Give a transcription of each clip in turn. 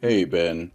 Hey Ben,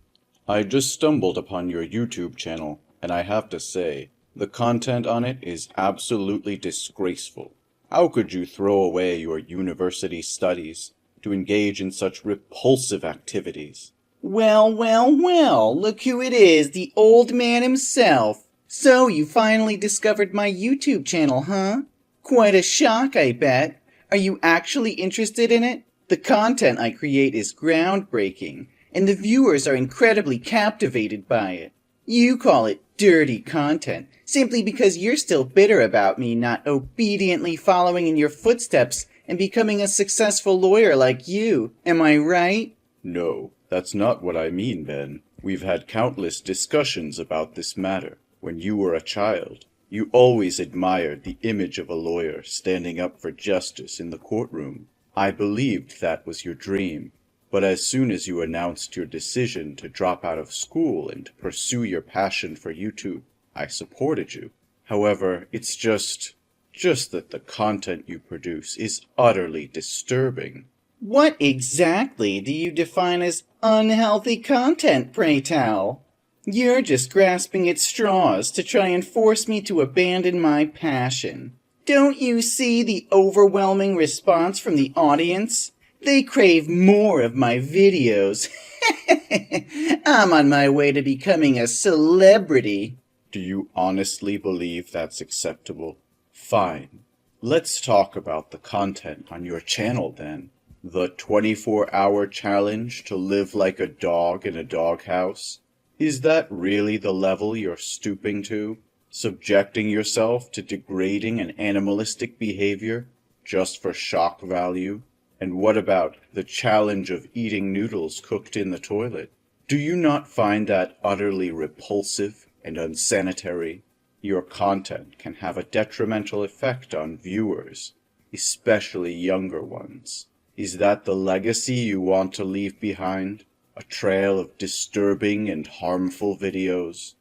I just stumbled upon your YouTube channel, and I have to say, the content on it is absolutely disgraceful. How could you throw away your university studies to engage in such repulsive activities? Well, look who it is, the old man himself. So you finally discovered my YouTube channel, huh? Quite a shock, I bet. Are you actually interested in it? The content I create is groundbreaking, and the viewers are incredibly captivated by it. You call it dirty content, simply because you're still bitter about me not obediently following in your footsteps and becoming a successful lawyer like you. Am I right? No, that's not what I mean, Ben. We've had countless discussions about this matter. When you were a child, you always admired the image of a lawyer standing up for justice in the courtroom. I believed that was your dream. But as soon as you announced your decision to drop out of school and pursue your passion for YouTube, I supported you. However, it's just that the content you produce is utterly disturbing. What exactly do you define as unhealthy content, pray tell? You're just grasping at straws to try and force me to abandon my passion. Don't you see the overwhelming response from the audience? They crave more of my videos. I'm on my way to becoming a celebrity. Do you honestly believe that's acceptable? Fine. Let's talk about the content on your channel then. The 24-hour challenge to live like a dog in a doghouse? Is that really the level you're stooping to? Subjecting yourself to degrading and animalistic behavior just for shock value? And what about the challenge of eating noodles cooked in the toilet? Do you not find that utterly repulsive and unsanitary? Your content can have a detrimental effect on viewers, especially younger ones. Is that the legacy you want to leave behind? A trail of disturbing and harmful videos?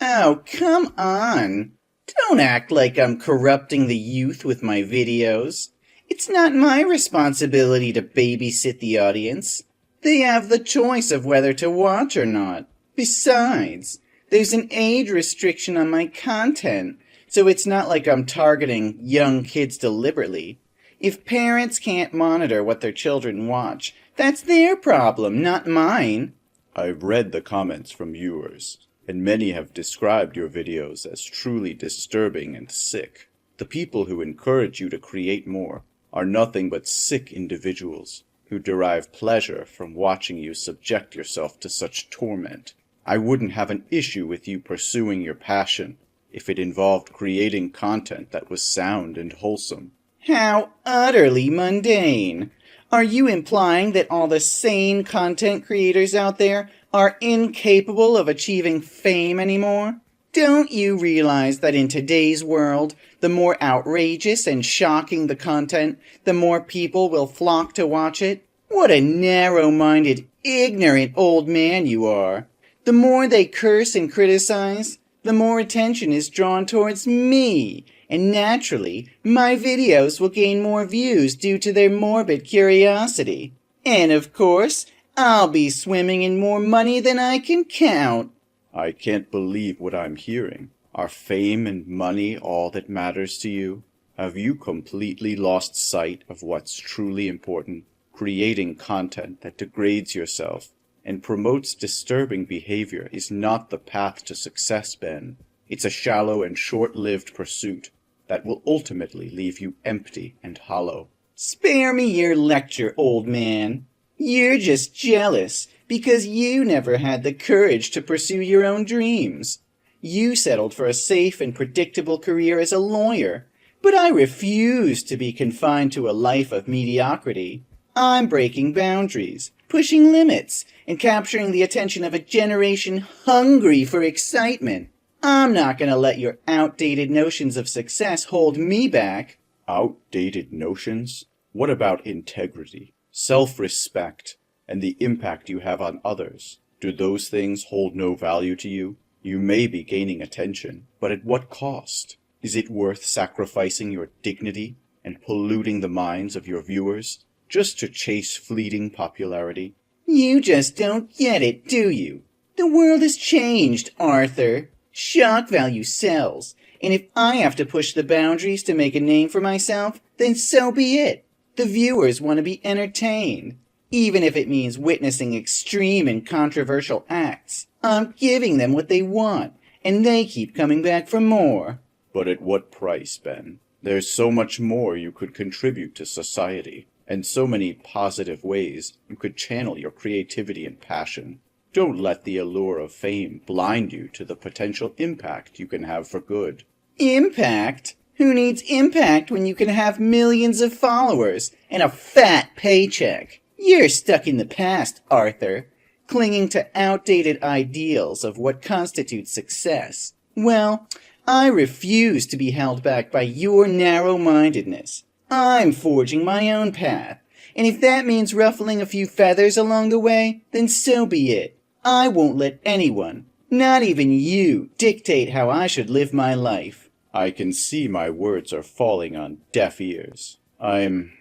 Oh, come on. Don't act like I'm corrupting the youth with my videos. It's not my responsibility to babysit the audience. They have the choice of whether to watch or not. Besides, there's an age restriction on my content, so it's not like I'm targeting young kids deliberately. If parents can't monitor what their children watch, that's their problem, not mine. I've read the comments from viewers, and many have described your videos as truly disturbing and sick. The people who encourage you to create more are nothing but sick individuals who derive pleasure from watching you subject yourself to such torment. I wouldn't have an issue with you pursuing your passion if it involved creating content that was sound and wholesome. How utterly mundane. Are you implying that all the sane content creators out there are incapable of achieving fame anymore? Don't you realize that in today's world, the more outrageous and shocking the content, the more people will flock to watch it? What a narrow-minded, ignorant old man you are. The more they curse and criticize, the more attention is drawn towards me, and naturally, my videos will gain more views due to their morbid curiosity. And of course, I'll be swimming in more money than I can count. I can't believe what I'm hearing. Are fame and money all that matters to you? Have you completely lost sight of what's truly important? Creating content that degrades yourself and promotes disturbing behavior is not the path to success, Ben. It's a shallow and short-lived pursuit that will ultimately leave you empty and hollow. Spare me your lecture, old man. You're just jealous because you never had the courage to pursue your own dreams. You settled for a safe and predictable career as a lawyer, but I refuse to be confined to a life of mediocrity. I'm breaking boundaries, pushing limits, and capturing the attention of a generation hungry for excitement. I'm not going to let your outdated notions of success hold me back. Outdated notions? What about integrity, self-respect, and the impact you have on others? Do those things hold no value to you? You may be gaining attention, but at what cost? Is it worth sacrificing your dignity and polluting the minds of your viewers just to chase fleeting popularity? You just don't get it, do you? The world has changed, Arthur. Shock value sells, and if I have to push the boundaries to make a name for myself, then so be it. The viewers want to be entertained, even if it means witnessing extreme and controversial acts. I'm giving them what they want, and they keep coming back for more. But at what price, Ben? There's so much more you could contribute to society, and so many positive ways you could channel your creativity and passion. Don't let the allure of fame blind you to the potential impact you can have for good. Impact? Who needs impact when you can have millions of followers and a fat paycheck? You're stuck in the past, Arthur, clinging to outdated ideals of what constitutes success. Well, I refuse to be held back by your narrow-mindedness. I'm forging my own path, and if that means ruffling a few feathers along the way, then so be it. I won't let anyone, not even you, dictate how I should live my life. I can see my words are falling on deaf ears. I'm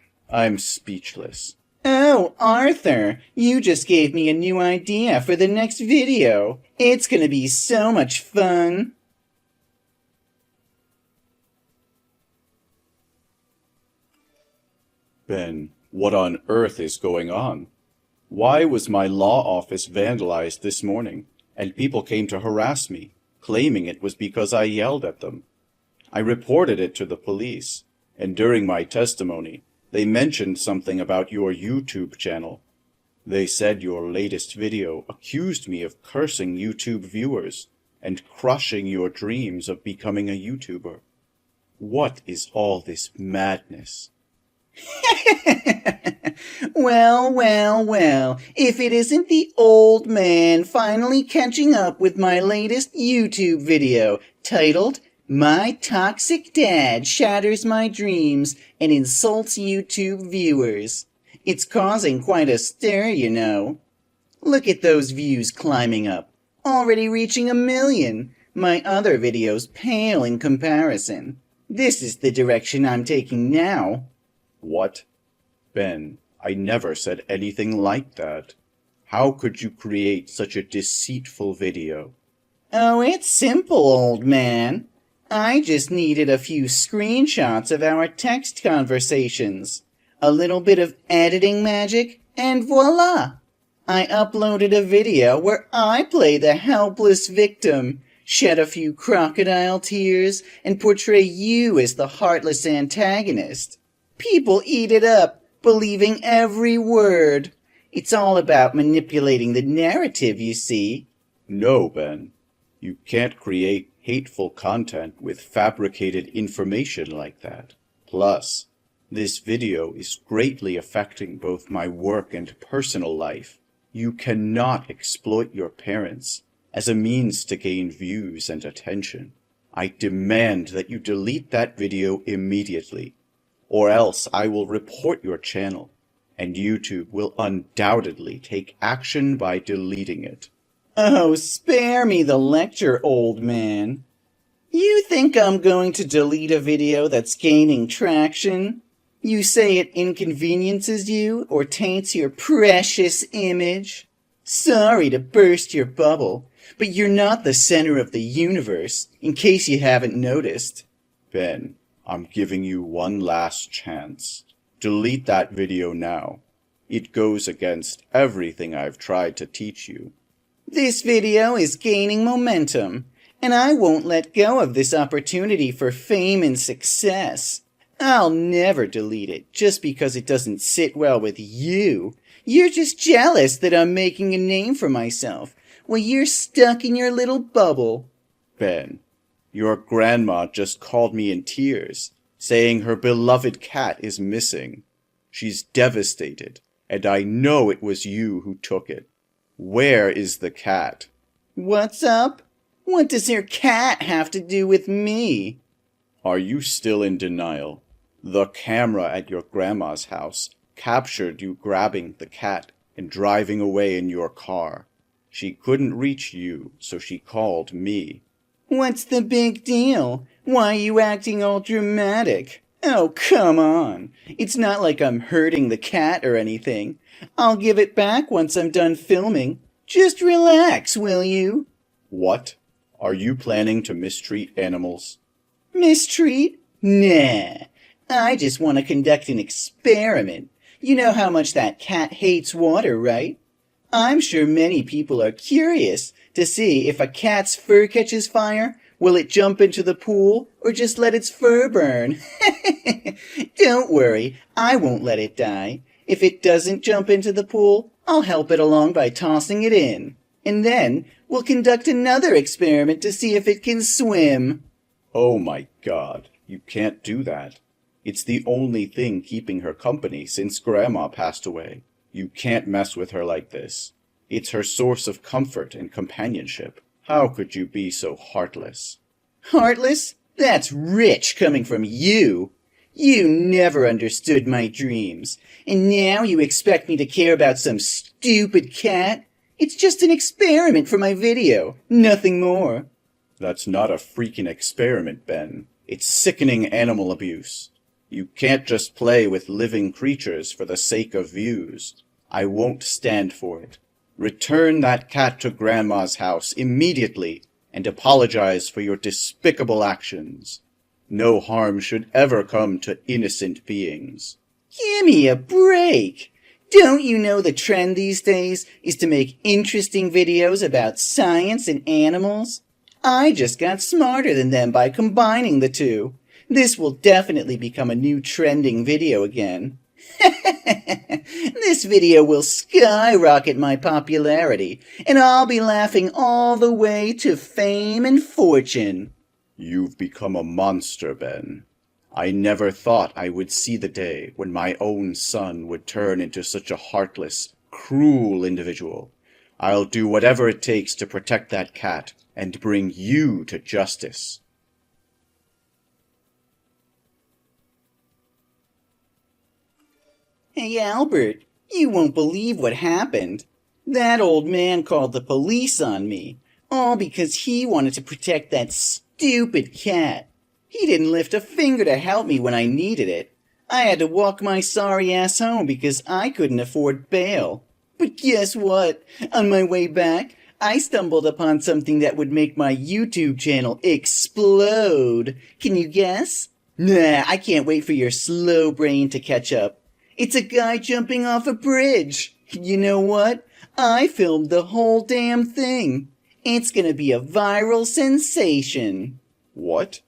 speechless. Oh, Arthur, you just gave me a new idea for the next video. It's gonna be so much fun. Ben, what on earth is going on? Why was my law office vandalized this morning, and people came to harass me, claiming it was because I yelled at them? I reported it to the police, and during my testimony, they mentioned something about your YouTube channel. They said your latest video accused me of cursing YouTube viewers and crushing your dreams of becoming a YouTuber. What is all this madness? Well, if it isn't the old man finally catching up with my latest YouTube video titled, "My Toxic Dad Shatters My Dreams and Insults YouTube Viewers." It's causing quite a stir, you know. Look at those views climbing up, already reaching 1 million. My other videos pale in comparison. This is the direction I'm taking now. What? Ben, I never said anything like that. How could you create such a deceitful video? Oh, it's simple, old man. I just needed a few screenshots of our text conversations, a little bit of editing magic, and voila! I uploaded a video where I play the helpless victim, shed a few crocodile tears, and portray you as the heartless antagonist. People eat it up, believing every word. It's all about manipulating the narrative, you see. No, Ben. You can't create hateful content with fabricated information like that. Plus, this video is greatly affecting both my work and personal life. You cannot exploit your parents as a means to gain views and attention. I demand that you delete that video immediately, or else I will report your channel, and YouTube will undoubtedly take action by deleting it. Oh, spare me the lecture, old man. You think I'm going to delete a video that's gaining traction? You say it inconveniences you or taints your precious image? Sorry to burst your bubble, but you're not the center of the universe, in case you haven't noticed. Ben, I'm giving you one last chance. Delete that video now. It goes against everything I've tried to teach you. This video is gaining momentum, and I won't let go of this opportunity for fame and success. I'll never delete it just because it doesn't sit well with you. You're just jealous that I'm making a name for myself, while you're stuck in your little bubble. Ben, your grandma just called me in tears, saying her beloved cat is missing. She's devastated, and I know it was you who took it. Where is the cat? What's up? What does your cat have to do with me? Are you still in denial? The camera at your grandma's house captured you grabbing the cat and driving away in your car. She couldn't reach you, so she called me. What's the big deal? Why are you acting all dramatic? Oh, come on. It's not like I'm hurting the cat or anything. I'll give it back once I'm done filming. Just relax, will you? What? Are you planning to mistreat animals? Mistreat? Nah. I just want to conduct an experiment. You know how much that cat hates water, right? I'm sure many people are curious to see if a cat's fur catches fire, will it jump into the pool or just let its fur burn? Don't worry, I won't let it die. If it doesn't jump into the pool, I'll help it along by tossing it in. And then we'll conduct another experiment to see if it can swim. Oh my God, you can't do that. It's the only thing keeping her company since Grandma passed away. You can't mess with her like this. It's her source of comfort and companionship. How could you be so heartless? Heartless? That's rich coming from you. You never understood my dreams, and now you expect me to care about some stupid cat? It's just an experiment for my video, nothing more. That's not a freaking experiment, Ben. It's sickening animal abuse. You can't just play with living creatures for the sake of views. I won't stand for it. Return that cat to Grandma's house immediately and apologize for your despicable actions. No harm should ever come to innocent beings. Give me a break. Don't you know the trend these days is to make interesting videos about science and animals? I just got smarter than them by combining the two. This will definitely become a new trending video again. This video will skyrocket my popularity, and I'll be laughing all the way to fame and fortune. You've become a monster, Ben. I never thought I would see the day when my own son would turn into such a heartless, cruel individual. I'll do whatever it takes to protect that cat and bring you to justice. Hey, Albert, you won't believe what happened. That old man called the police on me, all because he wanted to protect that stupid cat. He didn't lift a finger to help me when I needed it. I had to walk my sorry ass home because I couldn't afford bail. But guess what? On my way back, I stumbled upon something that would make my YouTube channel explode. Can you guess? Nah, I can't wait for your slow brain to catch up. It's a guy jumping off a bridge. You know what? I filmed the whole damn thing. It's gonna be a viral sensation. What?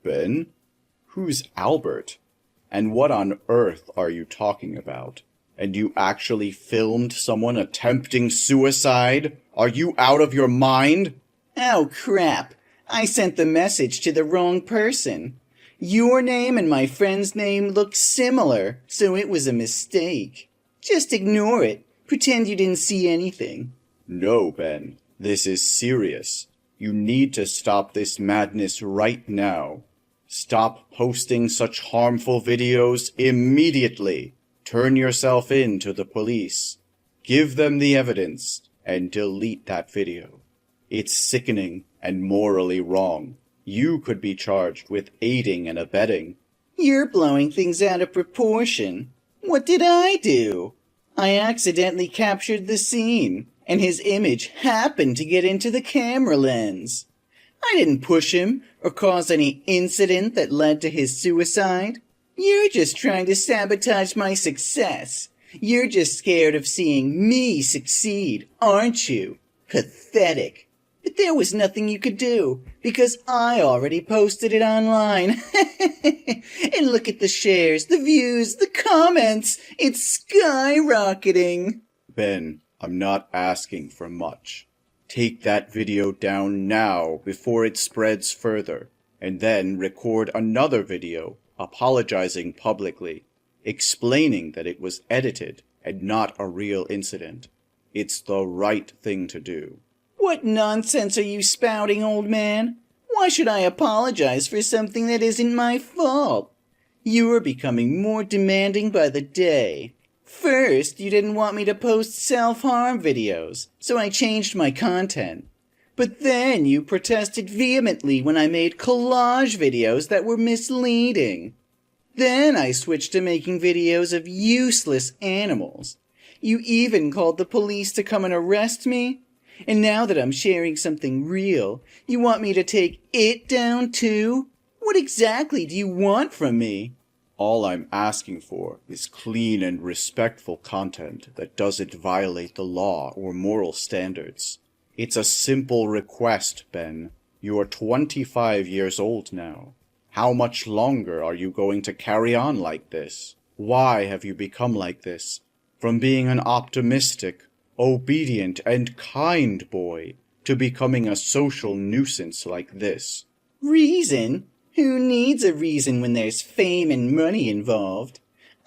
Ben? Who's Albert? And what on earth are you talking about? And you actually filmed someone attempting suicide? Are you out of your mind? Oh crap. I sent the message to the wrong person. Your name and my friend's name look similar, so it was a mistake. Just ignore it. Pretend you didn't see anything. No, Ben. This is serious. You need to stop this madness right now. Stop posting such harmful videos immediately. Turn yourself in to the police. Give them the evidence and delete that video. It's sickening and morally wrong. You could be charged with aiding and abetting. You're blowing things out of proportion. What did I do? I accidentally captured the scene, and his image happened to get into the camera lens. I didn't push him or cause any incident that led to his suicide. You're just trying to sabotage my success. You're just scared of seeing me succeed, aren't you? Pathetic. But there was nothing you could do, because I already posted it online. And look at the shares, the views, the comments. It's skyrocketing. Ben, I'm not asking for much. Take that video down now before it spreads further, and then record another video apologizing publicly, explaining that it was edited and not a real incident. It's the right thing to do. What nonsense are you spouting, old man? Why should I apologize for something that isn't my fault? You are becoming more demanding by the day. First, you didn't want me to post self-harm videos, so I changed my content. But then you protested vehemently when I made collage videos that were misleading. Then I switched to making videos of useless animals. You even called the police to come and arrest me? And now that I'm sharing something real, you want me to take it down too? What exactly do you want from me? All I'm asking for is clean and respectful content that doesn't violate the law or moral standards. It's a simple request, Ben. You're 25 years old now. How much longer are you going to carry on like this? Why have you become like this? From being an optimistic, obedient, and kind boy to becoming a social nuisance like this. Reason? Who needs a reason when there's fame and money involved?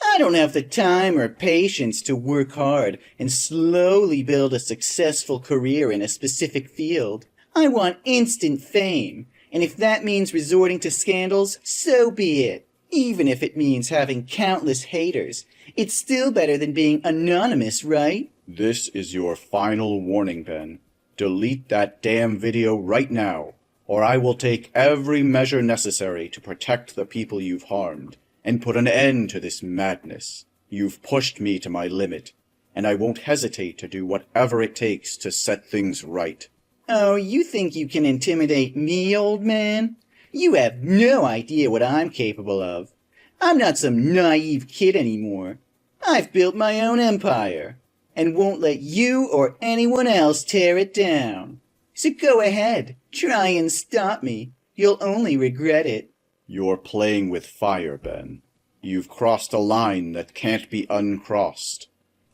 I don't have the time or patience to work hard and slowly build a successful career in a specific field. I want instant fame, and if that means resorting to scandals, so be it. Even if it means having countless haters, it's still better than being anonymous, right? This is your final warning, Ben. Delete that damn video right now, or I will take every measure necessary to protect the people you've harmed and put an end to this madness. You've pushed me to my limit, and I won't hesitate to do whatever it takes to set things right. Oh, you think you can intimidate me, old man? You have no idea what I'm capable of. I'm not some naive kid anymore. I've built my own empire, and won't let you or anyone else tear it down. So go ahead, try and stop me. You'll only regret it. You're playing with fire, Ben. You've crossed a line that can't be uncrossed.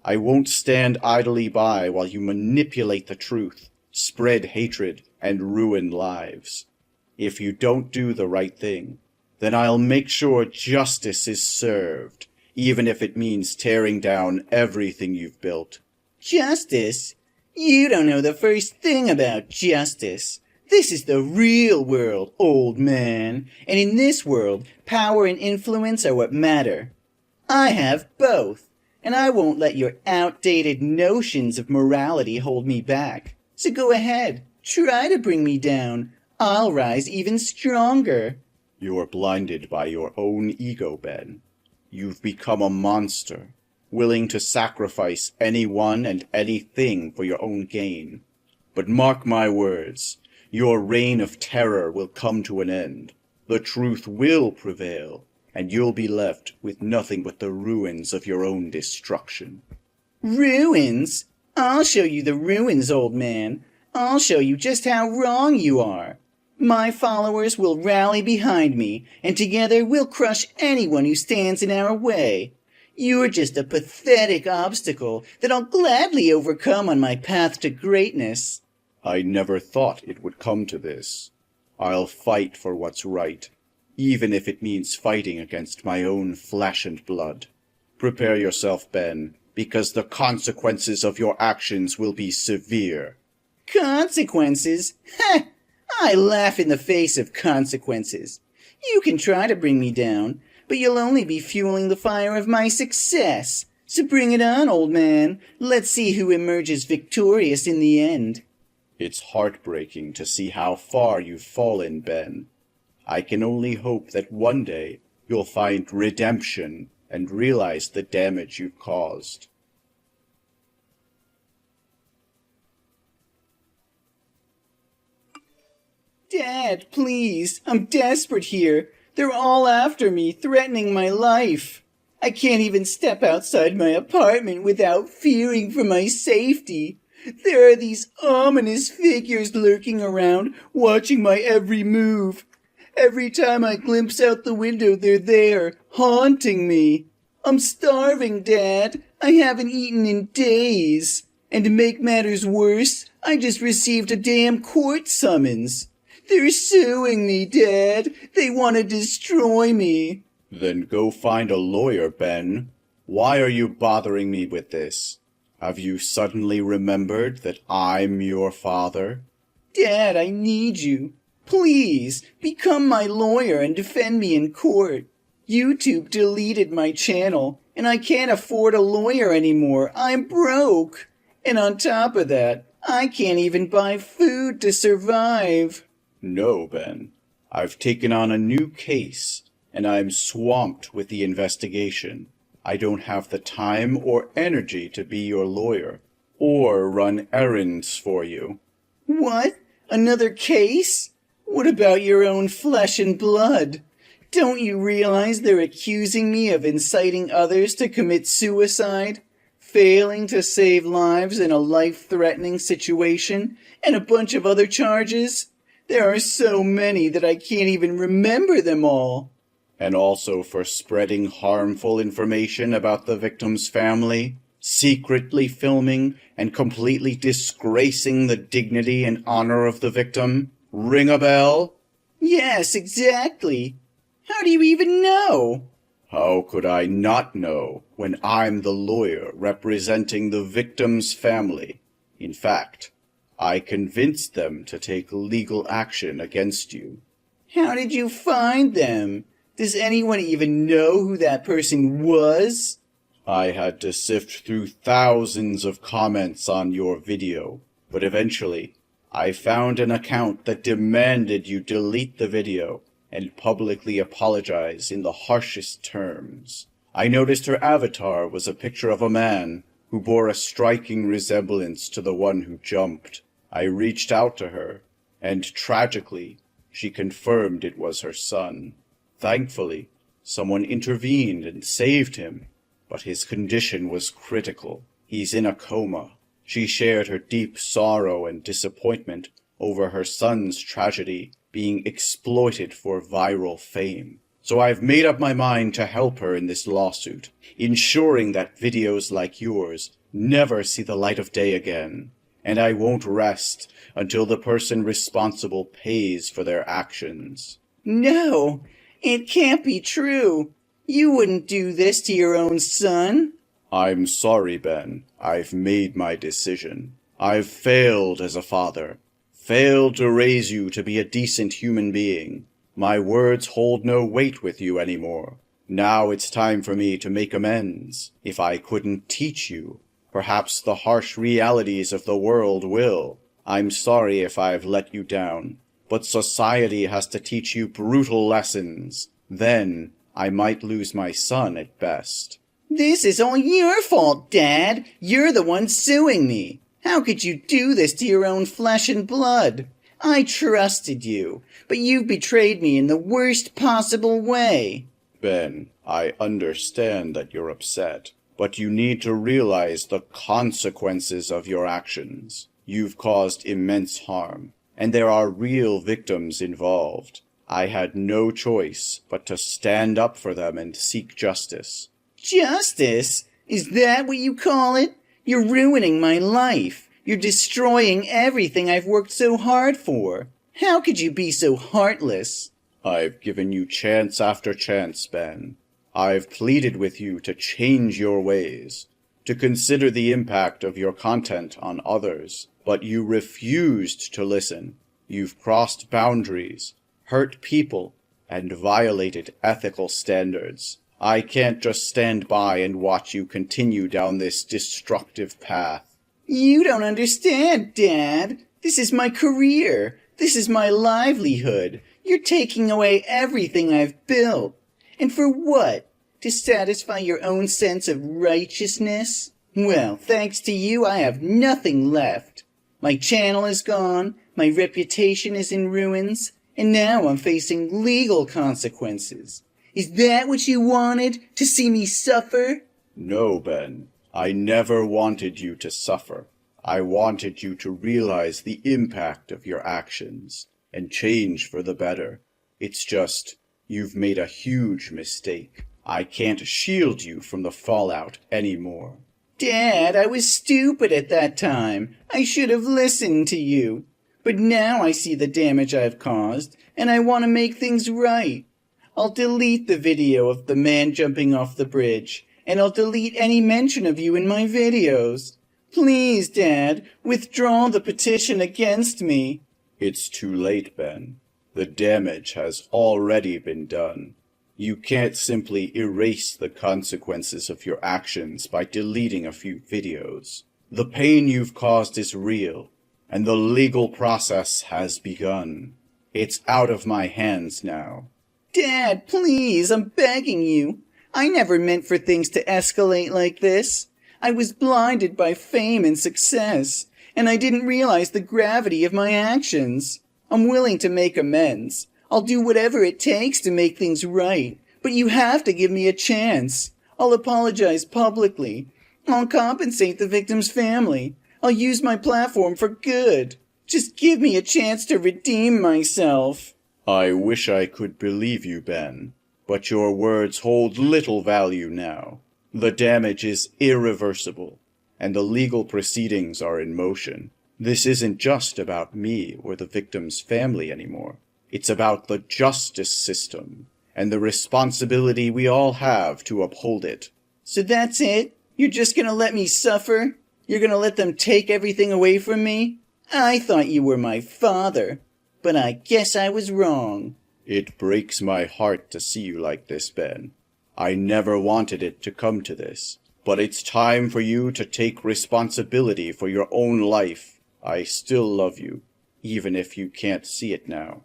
I won't stand idly by while you manipulate the truth, spread hatred, and ruin lives. If you don't do the right thing, then I'll make sure justice is served, even if it means tearing down everything you've built. Justice? You don't know the first thing about justice. This is the real world, old man. And in this world, power and influence are what matter. I have both, and I won't let your outdated notions of morality hold me back. So go ahead, try to bring me down. I'll rise even stronger. You're blinded by your own ego, Ben. You've become a monster, willing to sacrifice anyone and anything for your own gain. But mark my words, your reign of terror will come to an end. The truth will prevail, and you'll be left with nothing but the ruins of your own destruction. Ruins? I'll show you the ruins, old man. I'll show you just how wrong you are. My followers will rally behind me, and together we'll crush anyone who stands in our way. You're just a pathetic obstacle that I'll gladly overcome on my path to greatness. I never thought it would come to this. I'll fight for what's right, even if it means fighting against my own flesh and blood. Prepare yourself, Ben, because the consequences of your actions will be severe. Consequences? Heh! I laugh in the face of consequences. You can try to bring me down, but you'll only be fueling the fire of my success. So bring it on, old man. Let's see who emerges victorious in the end. It's heartbreaking to see how far you've fallen, Ben. I can only hope that one day you'll find redemption and realize the damage you've caused. Dad, please. I'm desperate here. They're all after me, threatening my life. I can't even step outside my apartment without fearing for my safety. There are these ominous figures lurking around, watching my every move. Every time I glimpse out the window, they're there, haunting me. I'm starving, Dad. I haven't eaten in days. And to make matters worse, I just received a damn court summons. They're suing me, Dad. They want to destroy me. Then go find a lawyer, Ben. Why are you bothering me with this? Have you suddenly remembered that I'm your father? Dad, I need you. Please, become my lawyer and defend me in court. YouTube deleted my channel, and I can't afford a lawyer anymore. I'm broke. And on top of that, I can't even buy food to survive. No, Ben. I've taken on a new case, and I'm swamped with the investigation. I don't have the time or energy to be your lawyer, or run errands for you. What? Another case? What about your own flesh and blood? Don't you realize they're accusing me of inciting others to commit suicide, failing to save lives in a life-threatening situation, and a bunch of other charges? There are so many that I can't even remember them all. And also for spreading harmful information about the victim's family, secretly filming and completely disgracing the dignity and honor of the victim. Ring a bell? Yes, exactly. How do you even know? How could I not know when I'm the lawyer representing the victim's family? In fact, I convinced them to take legal action against you. How did you find them? Does anyone even know who that person was? I had to sift through thousands of comments on your video, but eventually I found an account that demanded you delete the video and publicly apologize in the harshest terms. I noticed her avatar was a picture of a man who bore a striking resemblance to the one who jumped. I reached out to her, and tragically, she confirmed it was her son. Thankfully, someone intervened and saved him, but his condition was critical. He's in a coma. She shared her deep sorrow and disappointment over her son's tragedy being exploited for viral fame. So I've made up my mind to help her in this lawsuit, ensuring that videos like yours never see the light of day again. And I won't rest until the person responsible pays for their actions. No, it can't be true. You wouldn't do this to your own son. I'm sorry, Ben. I've made my decision. I've failed as a father. Failed to raise you to be a decent human being. My words hold no weight with you anymore. Now it's time for me to make amends. If I couldn't teach you, perhaps the harsh realities of the world will. I'm sorry if I've let you down, but society has to teach you brutal lessons. Then I might lose my son at best. This is all your fault, Dad. You're the one suing me. How could you do this to your own flesh and blood? I trusted you, but you've betrayed me in the worst possible way. Ben, I understand that you're upset, but you need to realize the consequences of your actions. You've caused immense harm, and there are real victims involved. I had no choice but to stand up for them and seek justice. Justice? Is that what you call it? You're ruining my life. You're destroying everything I've worked so hard for. How could you be so heartless? I've given you chance after chance, Ben. I've pleaded with you to change your ways, to consider the impact of your content on others, but you refused to listen. You've crossed boundaries, hurt people, and violated ethical standards. I can't just stand by and watch you continue down this destructive path. You don't understand, Dad. This is my career. This is my livelihood. You're taking away everything I've built. And for what? To satisfy your own sense of righteousness? Well, thanks to you, I have nothing left. My channel is gone, my reputation is in ruins, and now I'm facing legal consequences. Is that what you wanted? To see me suffer? No, Ben. I never wanted you to suffer. I wanted you to realize the impact of your actions and change for the better. It's just, you've made a huge mistake. I can't shield you from the fallout anymore. Dad, I was stupid at that time. I should have listened to you. But now I see the damage I've caused, and I want to make things right. I'll delete the video of the man jumping off the bridge, and I'll delete any mention of you in my videos. Please, Dad, withdraw the petition against me. It's too late, Ben. The damage has already been done. You can't simply erase the consequences of your actions by deleting a few videos. The pain you've caused is real, and the legal process has begun. It's out of my hands now. Dad, please, I'm begging you. I never meant for things to escalate like this. I was blinded by fame and success, and I didn't realize the gravity of my actions. I'm willing to make amends. I'll do whatever it takes to make things right, but you have to give me a chance. I'll apologize publicly. I'll compensate the victim's family. I'll use my platform for good. Just give me a chance to redeem myself. I wish I could believe you, Ben, but your words hold little value now. The damage is irreversible, and the legal proceedings are in motion. This isn't just about me or the victim's family anymore. It's about the justice system and the responsibility we all have to uphold it. So that's it? You're just gonna let me suffer? You're gonna let them take everything away from me? I thought you were my father, but I guess I was wrong. It breaks my heart to see you like this, Ben. I never wanted it to come to this, but it's time for you to take responsibility for your own life. I still love you, even if you can't see it now.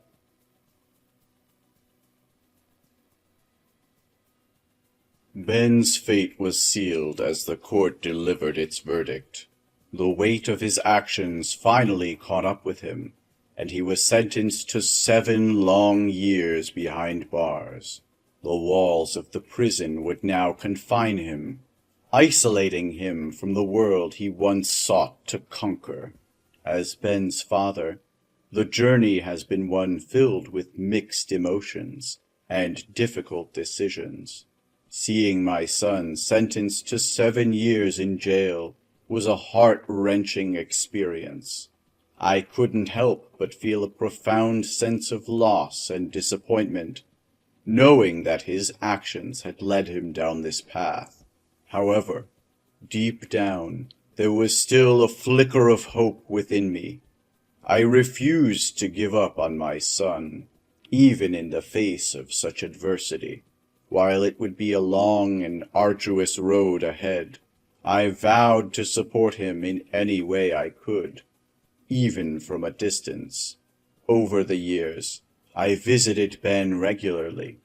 Ben's fate was sealed as the court delivered its verdict. The weight of his actions finally caught up with him, and he was sentenced to 7 long years behind bars. The walls of the prison would now confine him, isolating him from the world he once sought to conquer. As Ben's father, the journey has been one filled with mixed emotions and difficult decisions. Seeing my son sentenced to 7 years in jail was a heart-wrenching experience. I couldn't help but feel a profound sense of loss and disappointment, knowing that his actions had led him down this path. However, deep down, there was still a flicker of hope within me. I refused to give up on my son, even in the face of such adversity. While it would be a long and arduous road ahead, I vowed to support him in any way I could, even from a distance. Over the years, I visited Ben regularly,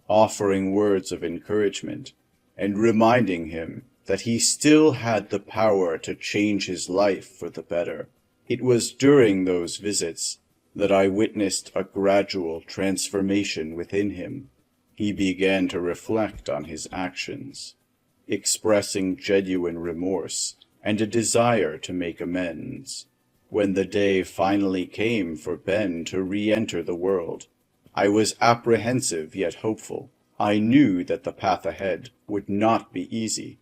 offering words of encouragement and reminding him that he still had the power to change his life for the better. It was during those visits that I witnessed a gradual transformation within him. He began to reflect on his actions, expressing genuine remorse and a desire to make amends. When the day finally came for Ben to re-enter the world, I was apprehensive yet hopeful. I knew that the path ahead would not be easy,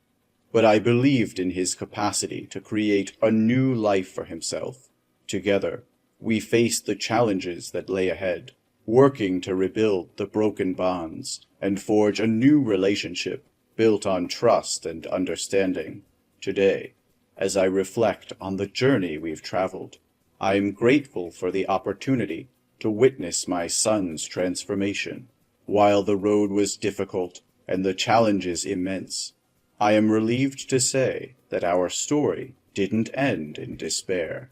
but I believed in his capacity to create a new life for himself. Together, we faced the challenges that lay ahead, working to rebuild the broken bonds and forge a new relationship built on trust and understanding. Today, as I reflect on the journey we've traveled, I am grateful for the opportunity to witness my son's transformation. While the road was difficult and the challenges immense, I am relieved to say that our story didn't end in despair.